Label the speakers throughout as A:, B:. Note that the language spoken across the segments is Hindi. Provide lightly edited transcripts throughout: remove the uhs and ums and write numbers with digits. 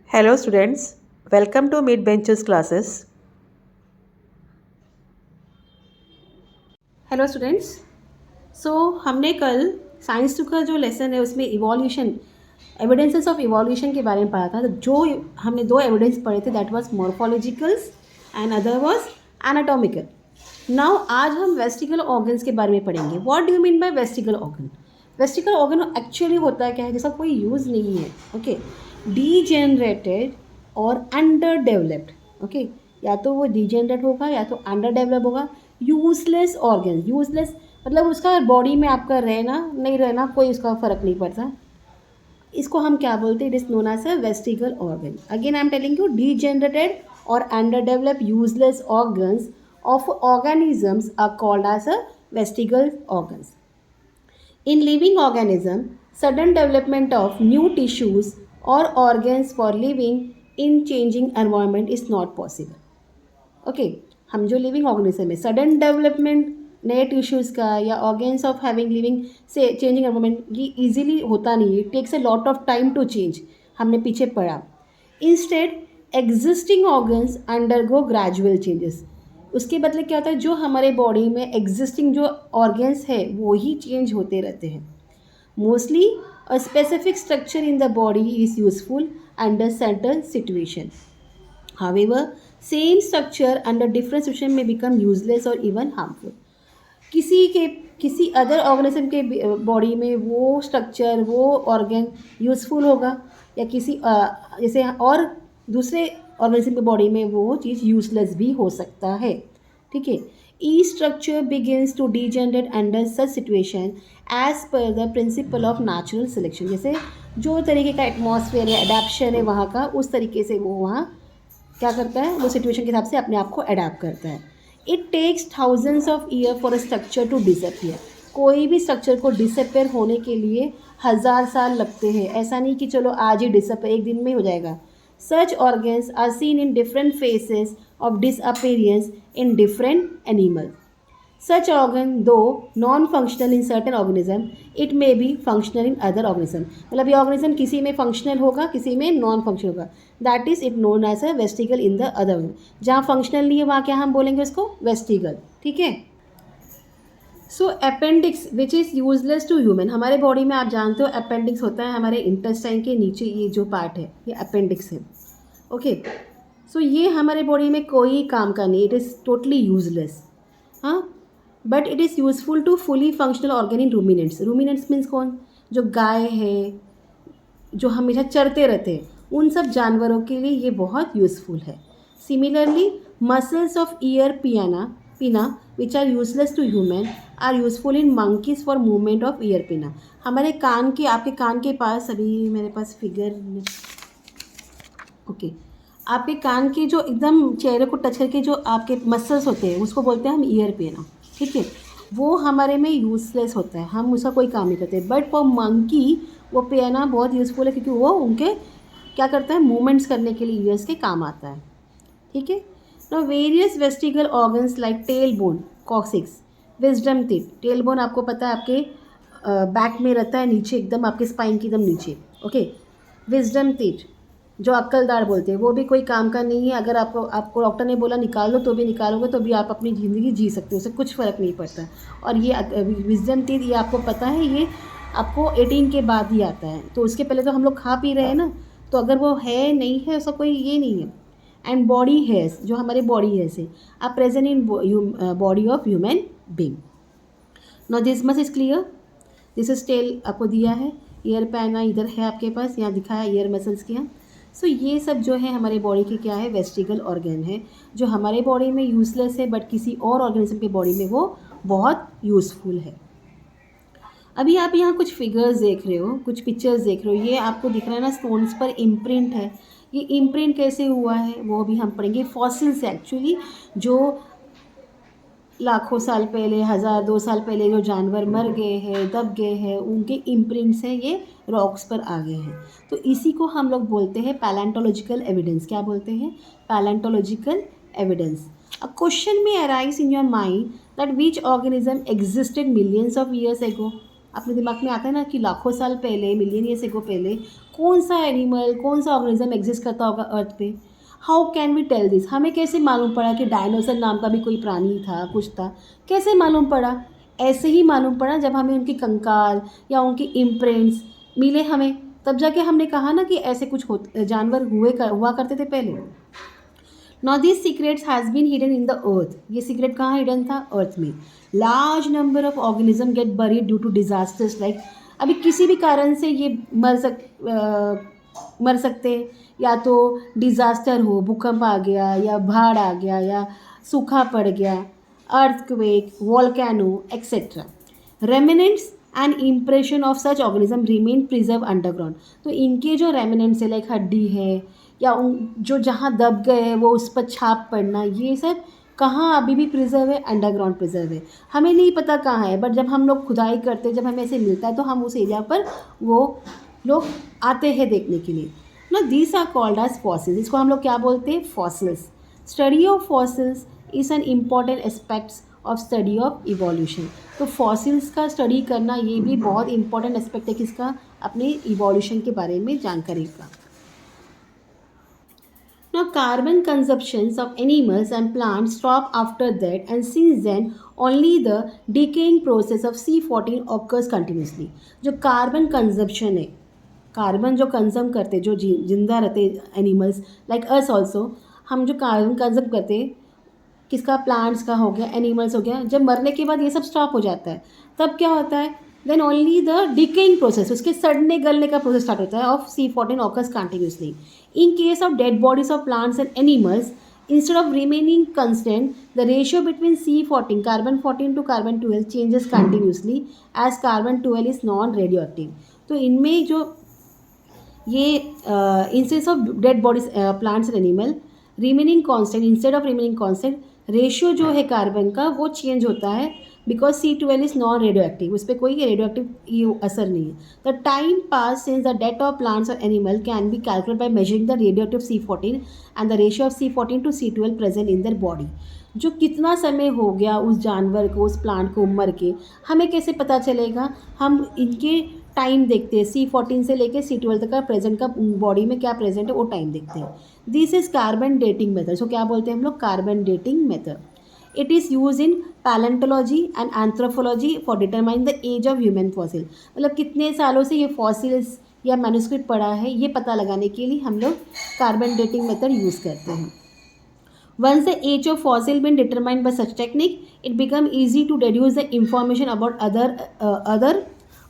A: Hello students, welcome to Mid Benches classes.
B: Hello students. हमने कल साइंस टू का जो लेसन है उसमें इवोल्यूशन एविडेंसेस ऑफ इवोल्यूशन के बारे में पढ़ा था। तो जो हमने दो एविडेंस पढ़े थे that was morphologicals and other was anatomical. Now आज हम वेस्टिकल ऑर्गन्स के बारे में पढ़ेंगे। What do you mean by vestigial organ? Vestigial organ actually होता है क्या है, जिसका कोई यूज़ नहीं है। ओके, डीजेनरेटेड और अंडर डेवलप्ड। ओके, या तो वो डीजेनरेट होगा या तो अंडर डेवलप होगा। यूजलेस ऑर्गन, यूजलेस मतलब उसका बॉडी में आपका रहना नहीं रहना कोई उसका फ़र्क नहीं पड़ता। इसको हम क्या बोलते हैं? It is known as a vestigial organ. Again I am telling you, degenerated और under develop useless organs of organisms are called as a vestigial organs. In living organism, sudden development of new tissues or organs for living in changing environment is not possible. Okay, हम जो लिविंग ऑर्गेनिज्म है सडन डेवलपमेंट नए टिश्यूज़ का या ऑर्गेन्स ऑफ हैविंग लिविंग से चेंजिंग एनवायरमेंट ये इजीली होता नहीं है। Takes a lot of time to change, हमने पीछे पढ़ा। Instead existing organs undergo gradual changes. उसके बदले क्या होता है, जो हमारे बॉडी में एग्जिस्टिंग जो ऑर्गन्स है वो ही चेंज होते रहते हैं। Mostly a specific structure in the body is useful under certain situation. However, same structure under different situation may become useless or even harmful. किसी अदर ऑर्गेनिज्म के बॉडी में वो स्ट्रक्चर वो ऑर्गन यूज़फुल होगा या किसी जैसे और दूसरे ऑर्गेनिज्म के बॉडी में वो चीज़ यूजलेस भी हो सकता है। ठीक है, ई structure begins to degenerate under such situation as per the principle of natural selection. जैसे जो तरीके का एटमॉस्फेयर या अडेप्शन है वहाँ का, उस तरीके से वो वहाँ क्या करता है, वो सिचुएशन के हिसाब से अपने आप को अडेप्ट करता है। It takes thousands of year for a structure to disappear. कोई भी स्ट्रक्चर को डिसअपियर होने के लिए 1000 साल लगते हैं। ऐसा नहीं कि चलो आज ही डिसअपियर एक दिन में हो जाएगा। Such organs are seen in different phases of disappearance in different animal. Such organ, though non-functional in certain organism, it may be functional in other organism. मतलब ये ऑर्गेनिज्म किसी में फंक्शनल होगा, किसी में नॉन फंक्शनल होगा। That is it known as a vestigial in the other. जहाँ फंक्शनल नहीं है वहाँ क्या हम बोलेंगे उसको? वेस्टिगल। ठीक है। So appendix which is useless to human. हमारे बॉडी में आप जानते हो अपेंडिक्स होता है हमारे इंटेस्टाइन के नीचे, ये जो पार्ट है ये अपेंडिक्स है। ओके, सो ये हमारे बॉडी में कोई काम का नहीं, इट इज़ टोटली यूजलेस। हाँ, but it is useful to fully functional organ in ruminants. Ruminants means कौन? जो गाय है, जो हमेशा चरते रहते हैं, उन सब जानवरों के लिए ये बहुत यूजफुल है। Similarly muscles of ear pinna which are useless to human are useful in monkeys for movement of ear pinna. हमारे कान के, आपके कान के पास, अभी मेरे पास फिगर, ओके, आपके कान के जो एकदम चेहरे को टच करके जो आपके मसल्स होते हैं उसको बोलते हैं हम ईयर पिना। ठीक है, वो हमारे में यूजलेस होता है, हम उसका कोई काम नहीं करते। बट फॉर मंकी वो पियाना बहुत यूज़फुल है क्योंकि वो उनके क्या करता है, मूवमेंट्स करने के लिए ईयर्स के काम आता है। ठीक है, no various vestigial organs like tailbone, coccyx, wisdom teeth. Tailbone आपको पता है आपके बैक में रहता है, नीचे एकदम आपके स्पाइन की एकदम नीचे। ओके, विजडम टीथ जो अक्लदार बोलते हैं, वो भी कोई काम का नहीं है। अगर आपको डॉक्टर ने बोला निकाल लो तो भी निकालोगे, तो भी आप अपनी ज़िंदगी जी सकते हो, उससे कुछ फ़र्क नहीं पड़ता। और ये विजडम टीथ ये आपको पता है, ये आपको 18 के बाद ही आता है। तो उसके पहले तो हम लोग खा पी रहे हैं ना, तो अगर वो है नहीं है उसका कोई ये नहीं है। एंड बॉडी हेयर्स, जो हमारे बॉडी हेयर्स है, are present in body of human being. Now this much is clear. This is tail आपको दिया है, ईयर पैना इधर है आपके पास, यहाँ दिखा है ईयर मसल्स के यहाँ। सो ये सब जो है हमारे बॉडी के क्या है, वेस्टिगल ऑर्गन है, जो हमारे बॉडी में यूजलेस है बट किसी और ऑर्गेनिज्म के बॉडी में वो बहुत यूज़फुल है। अभी आप यहाँ कुछ फिगर्स देख रहे हो, कुछ पिक्चर्स देख रहे हो, ये आपको दिख रहा है ना, स्टोन्स पर इम्प्रिंट है। ये इम्प्रिंट कैसे हुआ है वो भी हम पढ़ेंगे। फॉसिल्स एक्चुअली जो लाखों साल पहले, 1000-2000 पहले जो जानवर मर गए हैं, दब गए हैं, उनके इम्प्रिंट्स हैं, ये रॉक्स पर आ गए हैं। तो इसी को हम लोग बोलते हैं पैलेंटोलॉजिकल एविडेंस। क्या बोलते हैं? Palaeontological evidence. अ क्वेश्चन में arise in your mind that which organism existed millions of years ago. अपने दिमाग में आता है ना कि लाखों साल पहले, मिलियन ईयर्स एगो पहले कौन सा एनिमल, कौन सा ऑर्गेनिज्म एग्जिस्ट करता होगा अर्थ पे? How can we tell this? हमें कैसे मालूम पड़ा कि डायनासोर नाम का भी कोई प्राणी था, कुछ था? कैसे मालूम पड़ा? ऐसे ही मालूम पड़ा जब हमें उनके कंकाल या उनके इम्प्रिंट्स मिले हमें, तब जाके हमने कहा ना कि ऐसे कुछ जानवर हुआ करते थे पहले। Now this secrets has been hidden in the earth. ये सीक्रेट कहाँ हिडन था? अर्थ में। Large number of organism get buried due to disasters like, अभी किसी भी कारण से ये मर सकते हैं, या तो डिज़ास्टर हो, भूकंप आ गया या बाढ़ आ गया या सूखा पड़ गया, earthquake, volcano etcetera. Remnants and impression of such organism remain preserve underground. तो इनके जो रेमिनेंट्स है, लाइक हड्डी है या जो जहाँ दब गए हैं वो उस पर छाप पड़ना, ये सब कहाँ अभी भी प्रिजर्व है? अंडरग्राउंड प्रिजर्व है। हमें नहीं पता कहाँ है, बट जब हम लोग खुदाई करते हैं, जब हमें ऐसे मिलता है तो हम उस एरिया पर वो लोग आते हैं देखने के लिए ना। These are called as fossils. इसको हम लोग क्या बोलते हैं? Fossils. Study of fossils is an important aspects of study of evolution. तो फॉसिल्स का स्टडी करना ये भी बहुत इंपॉर्टेंट एस्पेक्ट है किसका? अपने इवोल्यूशन के बारे में जानकारी का। Now, carbon consumptions of animals and plants stop after that, and since then only the decaying process of C14 occurs continuously. जो कार्बन कंजप्शन है, कार्बन जो कंज्यूम करते, जो जिंदा रहते एनिमल्स लाइक अस ऑल्सो, हम जो कार्बन कंज्यूम करते किसका? प्लांट्स का हो गया, एनिमल्स हो गया, जब मरने के बाद ये सब स्टॉप हो जाता है, तब क्या होता है? Then only the decaying process, उसके सड़ने गलने का प्रोसेस स्टार्ट होता है of C14 occurs continuously. In case of dead bodies of plants and animals, instead of remaining constant, the ratio between C14, carbon 14 to carbon 12 changes continuously as carbon 12 is non-radioactive. तो इनमें जो ये instance of dead bodies plants and animal remaining constant, instead of remaining constant, ratio जो है कार्बन का वो चेंज होता है because C12 is non radioactive, उस पर कोई रेडियो असर नहीं है। The time pass since the death of plants और animal can be calculate by measuring the radioactive C14 and the ratio of C14 to C12 present in their body. जो कितना समय हो गया उस जानवर को, उस प्लांट को मर के, हमें कैसे पता चलेगा? हम इनके टाइम देखते हैं, C14 से लेके C12 तक का प्रेजेंट का बॉडी में क्या प्रेजेंट है वो टाइम देखते हैं। This is carbon dating method. So क्या बोलते हैं हम लोग? Carbon dating method. It is use in palaeontology and anthropology for determine the age of human fossil. मतलब कितने सालों से ये फॉसिल्स या मैन्युस्क्रिप्ट पड़ा है, ये पता लगाने के लिए हम लोग कार्बन डेटिंग मेथड यूज़ करते हैं। Once the age of fossil been determined by such technique, it become easy to deduce the information about other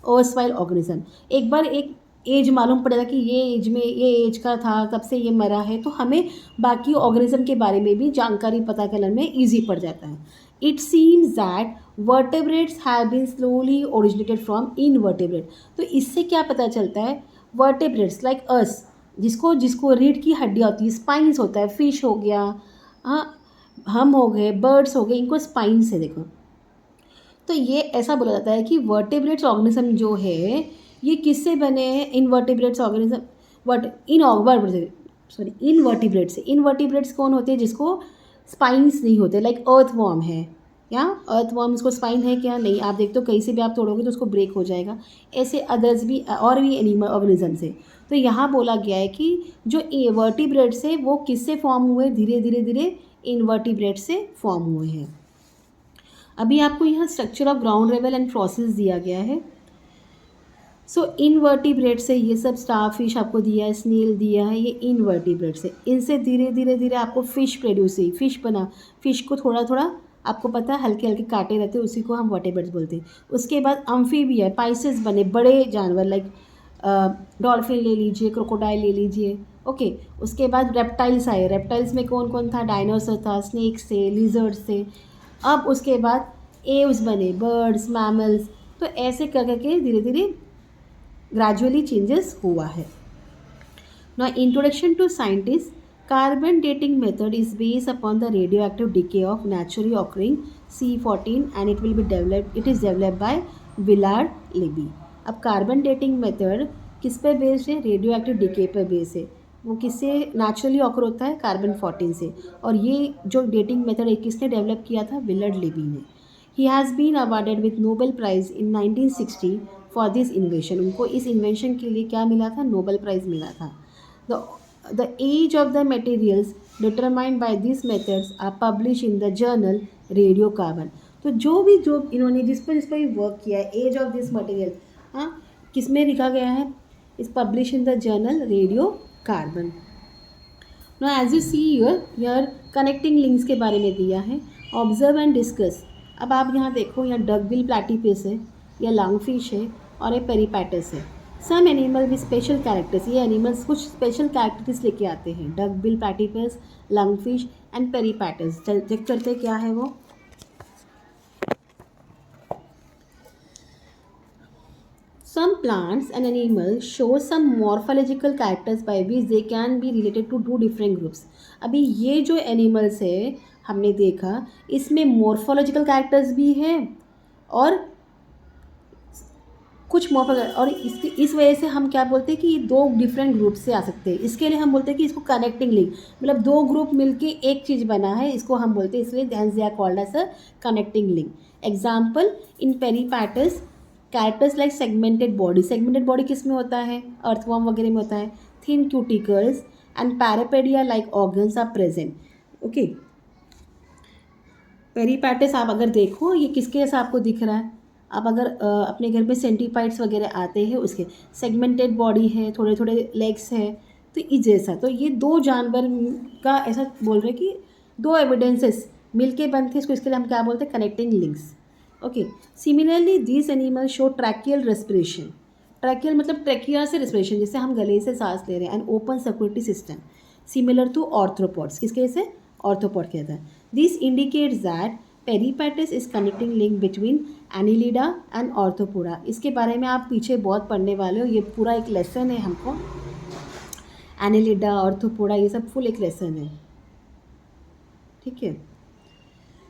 B: erstwhile organism. एक बार एक एज मालूम पड़ेगा कि ये एज में ये एज का था, तब से ये मरा है, तो हमें बाकी ऑर्गेनिज्म के बारे में भी जानकारी पता करने में ईजी पड़ जाता है। It seems that vertebrates have been slowly originated from invertebrate. तो इससे क्या पता चलता है? वर्टेब्रेट्स लाइक अस, जिसको रीढ़ की हड्डियाँ होती है, स्पाइंस होता है, फिश हो गया, हाँ, हम हो गए, बर्ड्स हो गए, इनको स्पाइंस है देखो। तो ये ऐसा बोला जाता है कि वर्टेब्रेट्स ऑर्गेनिज्म जो है ये किससे बने हैं? इनवर्टेब्रेट्स ऑर्गेनिज्म इनवर्टिब्रेट्स से। इनवर्टिब्रेट्स कौन होते हैं? जिसको स्पाइंस नहीं होते, लाइक अर्थवॉर्म है, या अर्थवॉर्म इसको स्पाइन है क्या? नहीं। आप देखते हो कहीं से भी आप तोड़ोगे तो उसको ब्रेक हो जाएगा। ऐसे अदर्स भी और भी एनिमल ऑर्गेनिज्म से। तो यहाँ बोला गया है कि जो वर्टिब्रेट्स है वो किससे फॉर्म हुए? धीरे धीरे धीरे इनवर्टिब्रेट से फॉर्म हुए हैं। अभी आपको यहाँ structure of ground level and fossils दिया गया है। सो इनवर्टिब्रेट से ये सब स्टारफिश आपको दिया है, स्नेल दिया है, ये इनवर्टिब्रेट से। इनसे धीरे धीरे धीरे आपको फ़िश प्रोड्यूस हुई, फ़िश को थोड़ा थोड़ा आपको पता है हल्के हल्के कांटे रहते हैं, उसी को हम वर्टिब्रेट्स बोलते हैं। उसके बाद अम्फीबिया पाइसेस बने, बड़े जानवर लाइक डॉल्फिन ले लीजिए, क्रोकोडाइल ले लीजिए, ओके। उसके बाद रेप्टाइल्स आए। रेप्टाइल्स में कौन कौन था? डायनासोर था, स्नेक्स थे, लिजर्ड्स थे। अब उसके बाद एव्स बने, बर्ड्स, मैमल्स। तो ऐसे कर करके धीरे धीरे ग्रेजुअली चेंजेस हुआ है। Now introduction to scientist. Carbon dating method is based upon the radioactive decay of naturally occurring C14 and it is developed by Willard Libby. अब कार्बन डेटिंग मेथड किस पे बेस्ड है? रेडियो एक्टिव डिके पे बेस्ड है। वो किससे नेचुरली ऑकर होता है? कार्बन 14 से। और ये जो डेटिंग मेथड है किसने डेवलप किया था? विलर्ड लिबी ने। He has been awarded with Nobel prize in 1960 for this invention, उनको इस इन्वेंशन के लिए क्या मिला था, नोबेल प्राइज़ मिला था. The age of the materials determined by this methods are publish in the journal radio carbon. तो जो इन्होंने जिस पर वर्क किया है, एज ऑफ दिस मटेरियल, हाँ, किस में लिखा गया है, is publish in the journal radio carbon. Now as you see here connecting links के बारे में दिया है. Observe and discuss. अब आप यहाँ देखो, यहाँ डकबिल प्लैटीपस है, या लंगफिश है, और ये पेरीपैटस है. Some animal with special characters, ये एनिमल्स कुछ स्पेशल कैरेक्टर्स लेके आते हैं. Duckbill platypus, lungfish and Peripatus. Check करते क्या है वो. Some plants and animals show some morphological characters by which they can be related to two different groups. अभी ये जो एनिमल्स है हमने देखा, इसमें मॉर्फोलॉजिकल कैरेक्टर्स भी हैं और कुछ और इस वजह से हम क्या बोलते हैं कि ये दो डिफरेंट ग्रुप से आ सकते हैं. इसके लिए हम बोलते हैं कि इसको कनेक्टिंग लिंक, मतलब दो ग्रुप मिलके एक चीज़ बना है, इसको हम बोलते हैं, इसलिए thence they are called as a connecting link. Example in Peripatus, characters like segmented body. Segmented body किस में होता है, अर्थवर्म वगैरह में होता है. Thin cuticles and parapodia like organs are present. Okay, Peripatus आप अगर देखो, ये किसके जैसा आपको दिख रहा है. आप अगर अपने घर में सेंटीपाइड्स वगैरह आते हैं, उसके सेगमेंटेड बॉडी है, थोड़े थोड़े लेग्स है, तो इस जैसा. तो ये दो जानवर का ऐसा बोल रहे हैं कि दो एविडेंसेस मिलके बनते हैं, इसको इसके लिए हम क्या बोलते हैं, connecting links. Okay, similarly this animal show tracheal respiration. Tracheal मतलब ट्रैकिया से रेस्पिरेशन, जैसे हम गले से सांस ले रहे हैं, and open circulatory system similar to arthropods. किसके जैसे, ऑर्थ्रोपॉड कहता है. This indicates that Peripatus is connecting link between Annelida and Arthropoda. इसके बारे में आप पीछे बहुत पढ़ने वाले हो, ये पूरा एक लेसन है हमको. एनिलिडा, ऑर्थ्रोपोडा, ये सब फुल एक लेसन है. ठीक है.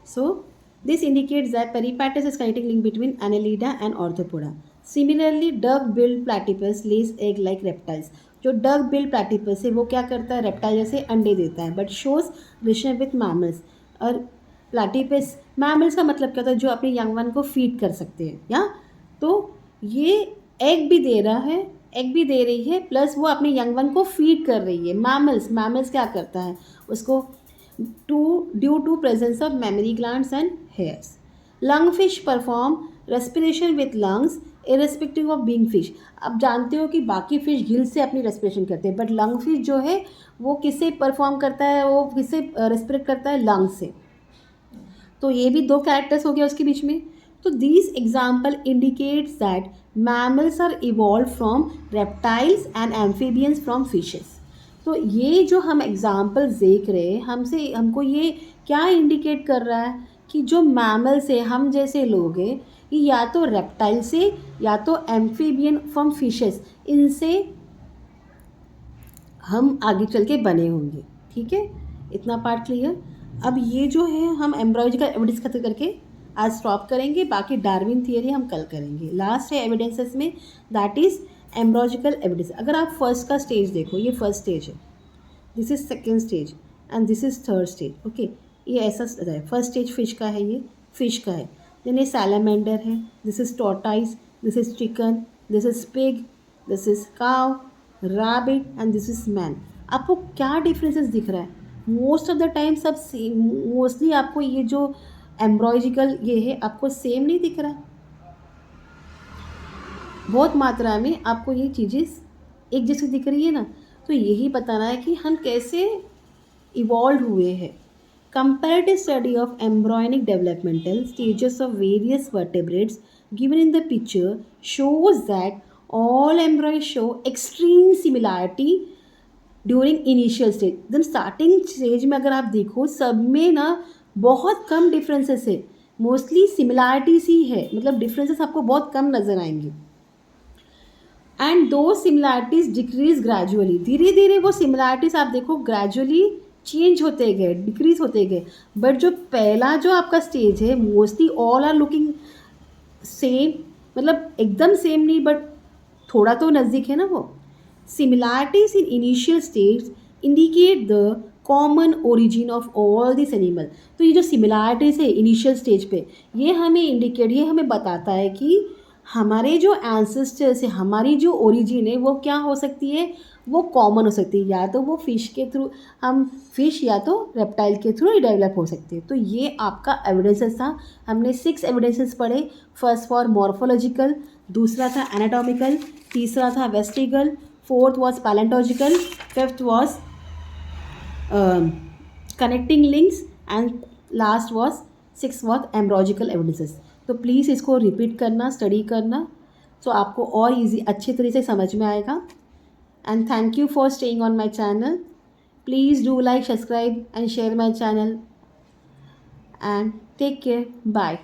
B: सो this indicates that peripatus is connecting link between annelida and arthropoda. Similarly, duck-billed platypus lays egg like reptiles. जो duck-billed platypus है वो क्या करता है, रेप्टाइल जैसे अंडे देता है, but shows relation with mammals. और प्लैटीपस, मैमल्स का मतलब क्या होता है, जो अपने यंग वन को फीड कर सकते हैं, या तो ये एग भी दे रहा है, एग भी दे रही है, प्लस वो अपने यंग वन को फीड कर रही है. मैमल्स क्या करता है उसको, due to presence of mammary glands and hairs. Lungfish perform respiration with lungs irrespective of being fish. अब जानते हो कि बाकी फिश गिल से अपनी रेस्पिरेशन करते हैं, बट लंगफिश जो है वो किससे परफॉर्म करता है, वो किससे रेस्पिरेट करता है, लंग्स से. तो ये भी दो कैरेक्टर्स हो गया उसके बीच में. तो this example indicates that mammals are evolve from reptiles and amphibians from fishes. तो ये जो हम एग्जाम्पल्स देख रहे हैं, हमको ये क्या इंडिकेट कर रहा है कि जो मैमल्स है, हम जैसे लोग हैं, ये या तो रेप्टाइल से या तो एम्फीबियन फ्रॉम फिशेस, इनसे हम आगे चल के बने होंगे. ठीक है, इतना पार्ट क्लियर. अब ये जो है हम एम्ब्रियोलॉजिकल एविडेंस खत्म करके आज स्टॉप करेंगे, बाकी डार्विन थियरी हम कल करेंगे. लास्ट है एविडेंसेस में, दैट इज़ एम्ब्रियोलॉजिकल एविडेंस. अगर आप फर्स्ट का स्टेज देखो, ये फर्स्ट स्टेज है, this is second stage and this is third stage. Okay, ये ऐसा है. फर्स्ट स्टेज फिश का है, ये फिश का है. देन ये सैलामेंडर है, this is tortoise, this is chicken, this is pig, this is cow, rabbit and this is man. आपको क्या डिफरेंसेस दिख रहा है? मोस्ट ऑफ द टाइम सब सेम. मोस्टली आपको ये जो एम्ब्रियोलॉजिकल ये है आपको सेम नहीं दिख रहा है, बहुत मात्रा में आपको ये चीज़ें एक जैसी दिख रही है ना. तो यही बताना है कि हम कैसे इवॉल्व हुए हैं. Comparative study of embryonic developmental stages of various vertebrates given in the picture shows that all embryo show extreme similarity during initial stage. एकदम स्टार्टिंग स्टेज में अगर आप देखो, सब में ना बहुत कम डिफरेंसेस है, मोस्टली सिमिलैरिटीज ही है, मतलब डिफरेंसेस आपको बहुत कम नज़र आएंगे. एंड दो सिमिलैरिटीज़ डिक्रीज ग्रेजुअली. धीरे धीरे वो सिमिलैरिटीज़ आप देखो ग्रेजुअली चेंज होते गए, डिक्रीज होते गए. बट जो पहला जो आपका स्टेज है, mostly all are looking same, मतलब एकदम सेम नहीं, बट थोड़ा तो नज़दीक है ना वो. Similarities in initial stage indicate the common origin of all this animal. तो ये जो सिमिलैरिटीज़ है इनिशियल स्टेज पे, ये हमें इंडिकेट, ये हमें बताता है कि हमारे जो एंसेस्टर्स है, हमारी जो ओरिजिन है, वो क्या हो सकती है, वो कॉमन हो सकती है। या तो वो फिश के थ्रू, हम फिश या तो रेप्टाइल के थ्रू ही डेवलप हो सकती है। तो ये आपका एविडेंसेस था। हमने 6 एविडेंसेस पढ़े। फर्स्ट फॉर मॉर्फोलॉजिकल, दूसरा था एनाटॉमिकल, तीसरा था vestigial, fourth was palaeontological, fifth was connecting links and last was six was embryological evidences. तो प्लीज़ इसको रिपीट करना, स्टडी करना, तो आपको और इजी अच्छे तरीके से समझ में आएगा। And thank you for staying on my channel. Please do like, subscribe and share my channel and take care. Bye.